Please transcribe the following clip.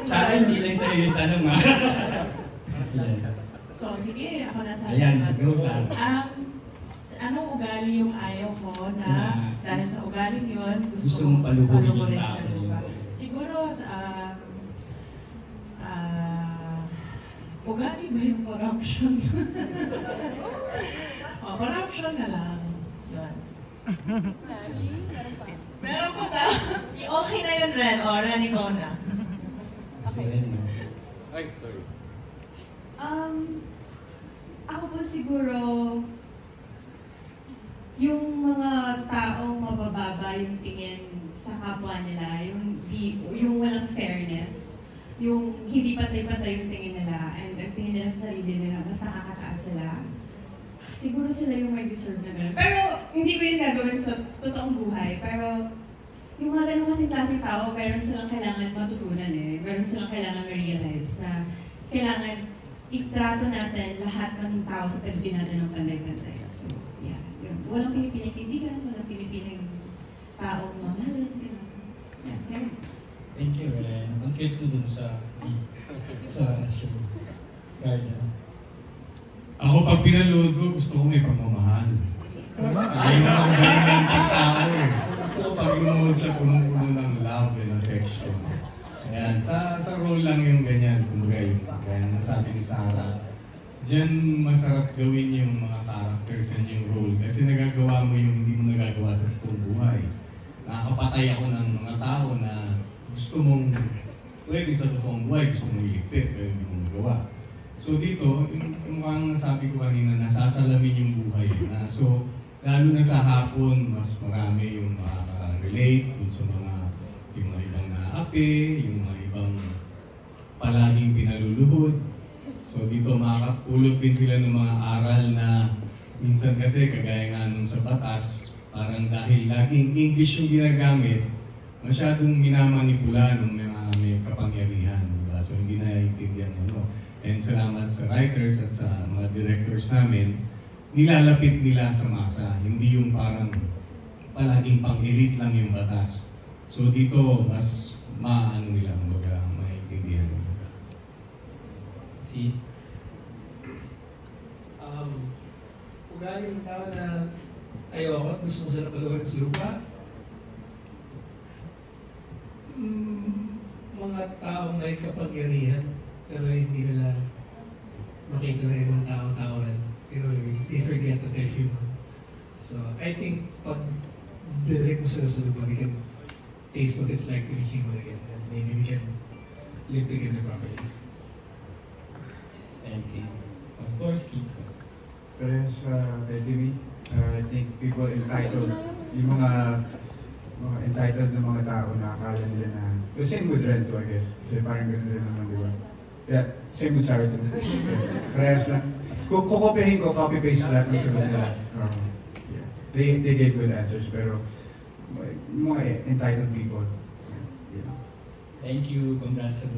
Sa akin, hindi lang sa'yo yung tanong, ha? So, sige, ako na sasagot. Ayan, siguro sa... Anong ugali yung ayaw ko na dahil sa ugaling yun, gusto mong paluhurin yung sa tao. lupa? Siguro, ugali ba yung corruption? Corruption na lang. Yun. Meron pa ba? Okay na yun, Ren. O, Ren, ikaw na. Ay, sorry. Ako po siguro, yung mga taong mabababa yung tingin sa kapwa nila, yung walang fairness, yung hindi patay-patay yung tingin nila, and ang tingin nila sa sarili nila, mas nakakataas sila. Siguro sila yung may deserve na gano'n. Pero hindi ko yung gagawin sa totoong buhay, pero yung mga ganun kasing klaseng tao, meron silang kailangan matutunan eh. Meron silang kailangan ma-realize na kailangan itrato natin lahat ng tao sa paligid natin ng panday-panday. So, yeah. Yun. Walang pinipiling kaibigan, walang pinipiling taong mamahalan. Yeah, thanks. Thank you, Ren. Ang cute mo dun sa garden. Ako, pag pinaload ko, gusto ko may pagmamahal. Ayaw na akong ganyan ng tao eh. So, gusto ko pag lumuhod siya, punong-puno ng love and affection. Ayan, sa role lang yung ganyan, kumbaga yung kaya nasabi ni Sarah. Diyan masarap gawin yung mga characters and yung role kasi nagagawa mo yung hindi mo nagagawa sa totoong buhay. Nakakapatay ako ng mga tao na gusto mong, pwede sa totoong buhay, gusto mong iligpit, pero hindi mo magawa. So dito, yung mukhang nasabi ko kanina, nasasalamin yung buhay. So, lalo na sa hapon, mas marami yung relate dun sa mga ibang naapi, yung mga ibang palaging pinaluluhod. So dito makakapulot din sila ng mga aral na minsan kasi kagaya nga nung sa batas, parang dahil laging English yung ginagamit, masyadong minamanipula ng mga may kapangyarihan. Diba? So hindi naiintindihan ano. And salamat sa writers at sa mga directors namin, nilalapit nila sa masa. Hindi yung parang palaging pang-elite lang yung batas. So dito, mas maano nila, kumbaga, maintindihan. Si? Ugali ng tao na ayoko at gusto sila paluhin sa lupa. Mga taong may kapangyarihan, pero hindi nila makita na yung mga tao-taoan. You know what I mean? They forget that they're human. So, I think pag direct mo sila sa lupa, they can taste what it's like to be human again. And maybe we can live together properly. Thank you. Of course, Kiko. Pero sa TV, I think people entitled, yung mga entitled na mga tao na akala nila na, the same with Rento, I guess. Kasi parang gano'n rin naman, di ba? Yeah, same with Sarah too. Parehas lang. Kukopihin ko, copy-paste lahat ng sagot nila. Yeah. They gave good answers, pero mga entitled people. Yeah. Thank you. Congrats.